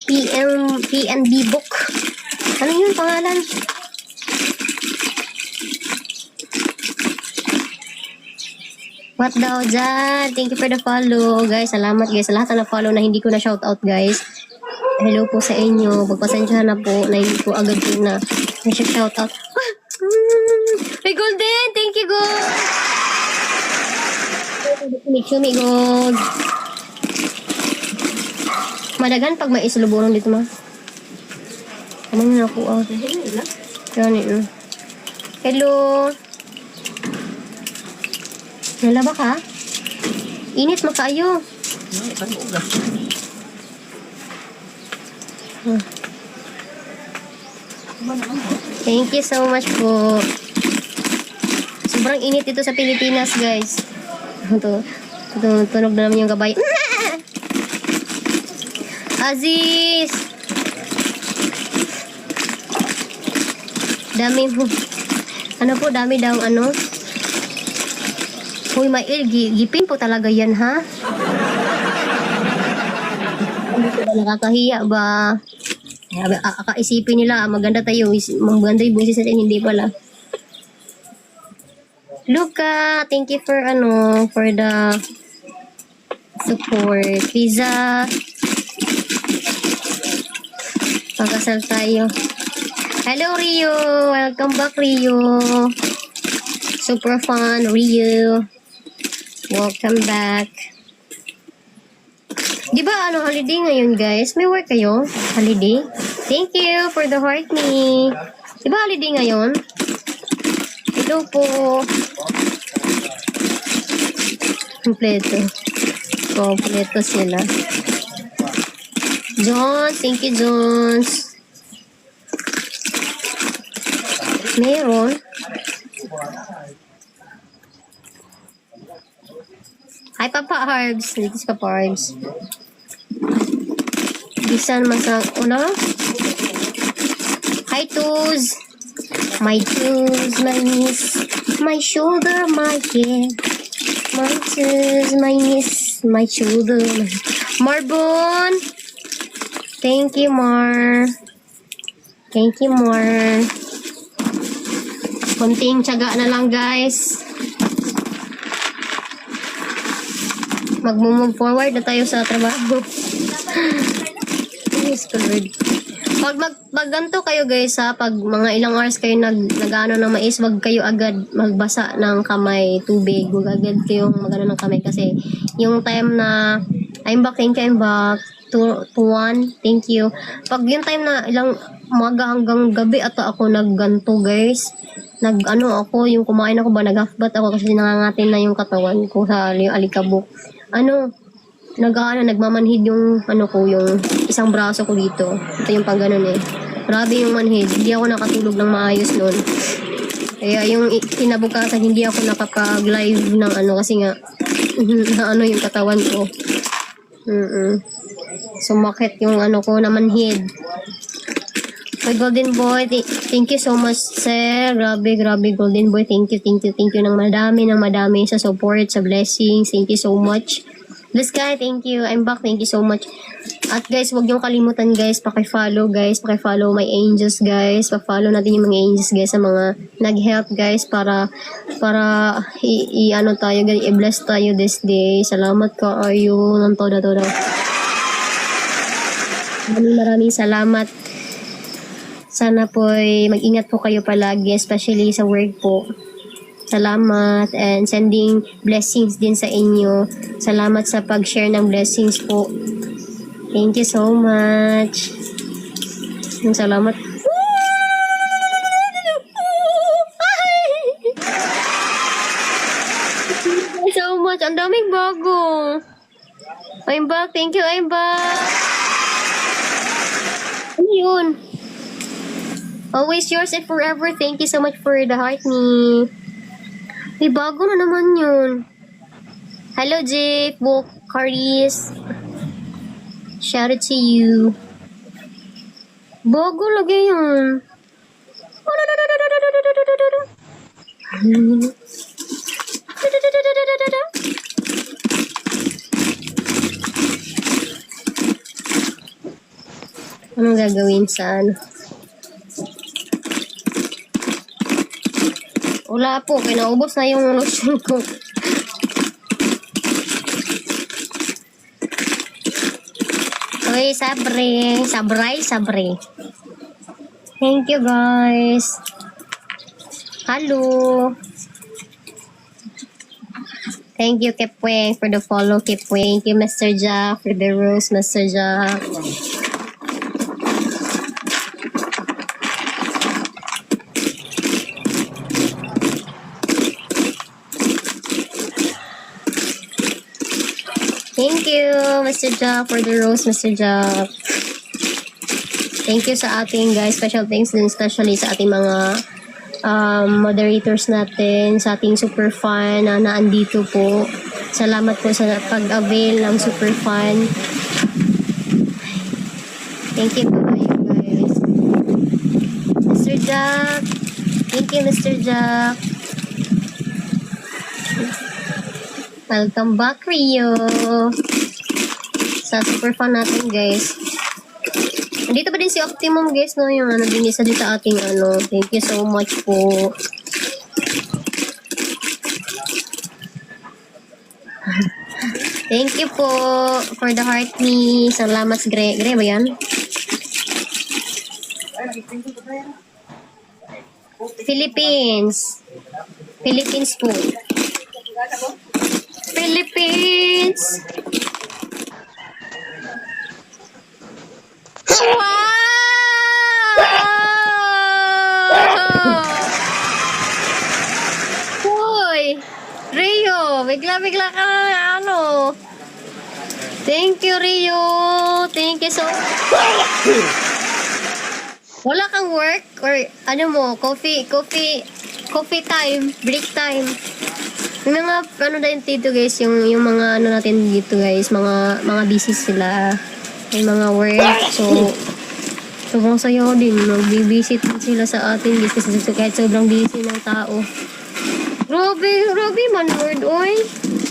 PNB book. Ano yun pangalan? What daw dyan? Thank you for the follow, guys. Salamat, guys. Sa lahat na follow na hindi ko na shoutout, guys. Hello po sa inyo. Pagpasensya na po na hindi ko agad din na shoutout. Ah! Hey, Golden! Thank you, Gold! Sumi, Gold. Madagan pag may isuluburon dito, ma. Kamang na ako, ah. Yan. Hello! Nalaba ka? Init makaayo. Thank you so much po. Sobrang init dito sa Pilipinas, guys. Tunog na naman yung gabay. Aziz! Dami po. Ano po, dami daw ano? Uy, Mail, gipin po talaga yan, ha? Nakakahiya ba? Akaisipin nila, maganda tayo, maganda yung busis natin, hindi pala. Luca, thank you for the support. Liza, pagkasal tayo. Hello, Rio. Welcome back, Rio. Super fun, Rio. Welcome back. Di ba holiday ngayon, guys? May work kayo? Holiday? Thank you for the heart me. Di ba holiday ngayon? Hello po. Kompleto. Kompleto sila. Jones, thank you, Jones. Meron. Hi, Papa Harbs. Dito si Papa Harbs. Bisan masang una. Hi, Tuz. My Tuz, my niece, my shoulder, my head. My Tuz, my niece, my shoulder. Marbon. Thank you, Mar. Thank you, Mar. Kunting tiyaga na lang, guys. Mag-move forward na tayo sa trabaho. Yes, Lord. Pag ganito kayo, guys, ha, pag mga ilang hours kayo nag-ano ng mais, wag kayo agad magbasa ng kamay, tubig. Wag agad kayong magano ng kamay kasi yung time na I'm back, thank you, I'm back. To 1, thank you. Pag yung time na ilang umaga hanggang gabi ata ako nagganto, guys. Ako, yung kumain ako ba, nag-half-bath ako kasi nangangatin na yung katawan ko sa yung alikabok. Nagmamanhid yung yung isang braso ko dito. Ito yung pang ganun eh. Grabe yung manhid. Hindi ako nakatulog ng maayos noon. Kaya yung kinabukasan hindi ako nakapag-live ng kasi nga na yung katawan ko. Sumakit yung ko na manhid. Kay Golden Boy, thank you so much, sir. Grabe, Golden Boy. Thank you ng madami sa support, sa blessings. Thank you so much. This guy, thank you. I'm back. Thank you so much. At guys, huwag niyong kalimutan, guys. Paki-follow, guys. Paki-follow my angels, guys. Pa-follow natin yung mga angels, guys, sa mga nag-help, guys, para tayo, guys, i-bless tayo this day. Salamat ka, ayo. Ng toda. Maraming salamat. Sana po mag-ingat po kayo palagi, especially sa work po. Salamat and sending blessings din sa inyo. Salamat sa pag-share ng blessings po. Thank you so much. Salamat. Thank you so much. Ang daming bago. I'm back. Thank you. I'm back. Ano yun? Always yours and forever. Thank you so much for the heart me. May bago na naman yun. Hello, Jake. Book, Caris. Shout out to you. Bago lagi yun. Anong gagawin sa ano? Wala po, kaya naubos na yung lotion ko. Okay, sabre. Thank you, guys. Hello. Thank you, Kipweng, for the follow, Kipweng. Thank you, Mr. Jack, for the rose, Mr. Jack. Thank you, Mr. Jack, for the rose, Mr. Jack. Thank you sa ating guys. Special thanks din especially sa ating mga moderators natin, sa ating super fan na naandito po. Salamat po sa pag-avail ng super fan. Thank you po kayo guys. Mr. Jack. Thank you, Mr. Jack. Welcome back, Rio. Sa super fan natin, guys. Andito pa din si Optimum, guys, no? Yung ano din isa dito ating ano. Thank you so much po. Thank you po for the heart me. Salamat, Gre. Gre ba yan? Philippines. Philippines po. Philippines. Wow! Hoy! Rio, bigla-bigla ka ano. Thank you, Rio. Thank you so Wala kang work or ano mo, coffee time, break time. Yung mga ano din dito guys, yung mga ano natin dito guys, mga busy sila. May mga work, so sobrang sayo din, mag-visit sila sa atin guys kasi kahit sobrang busy ng tao. Grabe man Lord, oy.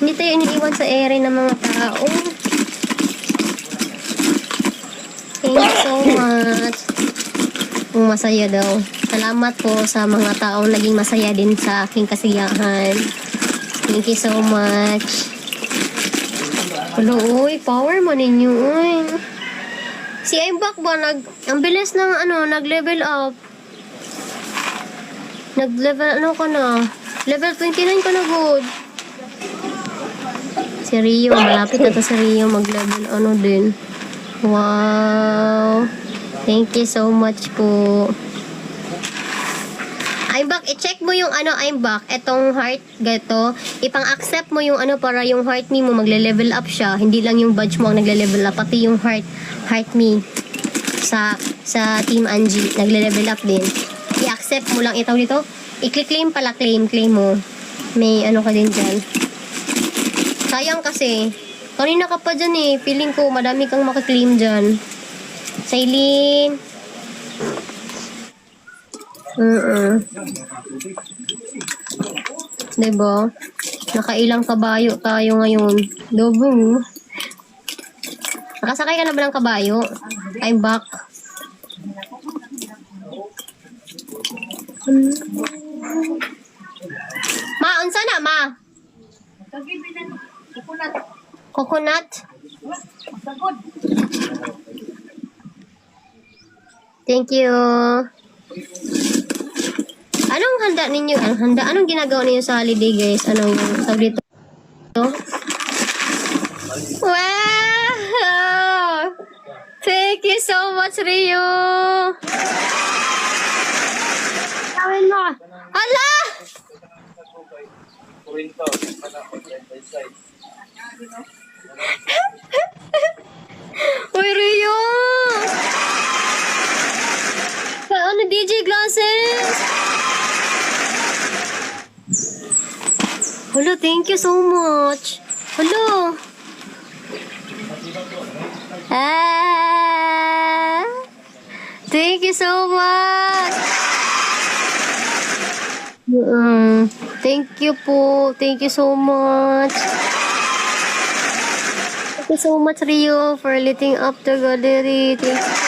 Hindi tayo iniiwan sa ere ng mga tao. Thank you so much. Kung masaya daw. Salamat po sa mga taong naging masaya din sa aking kasiyahan. Thank you so much. Hello, uy. Power mo ninyo, uy. Si Aimbak ba, ang bilis ng ano, nag-level up. Nag-level, ano ka na? Level 29 ka na, good. Si Rio, malapit na to si Rio mag-level, ano din. Wow. Thank you so much po. Aimbak, i-check mo yung ano, Aimbak, etong heart, gato. Ipang-accept mo yung ano para yung heart me mo magle-level up siya. Hindi lang yung badge mo ang nagle-level up, pati yung heart me sa Team Angie, nagle-level up din. I-accept mo lang ito dito. I-claim pala, claim mo. May ano ka din dyan. Sayang kasi, kanina ka pa dyan eh. Feeling ko madami kang makaklaim dyan. Sailin. Diba? Nakailang kabayo tayo ngayon. Dobo. Nakasakay ka na ba ng kabayo? I'm back. Ma, unsa na, ma? Coconut? Thank you. Anong handa ninyo? Anong ginagawa ninyo sa holiday, guys? Anong tawag dito? Wow! Thank you so much, Rio! Tawin mo! Hala! Uy, Rio! Ano, DJ glasses? Hello, thank you so much. Hello. Thank you so much. Thank you po. Thank you so much. Thank you so much, Rio, for lighting up the gallery. Thank you.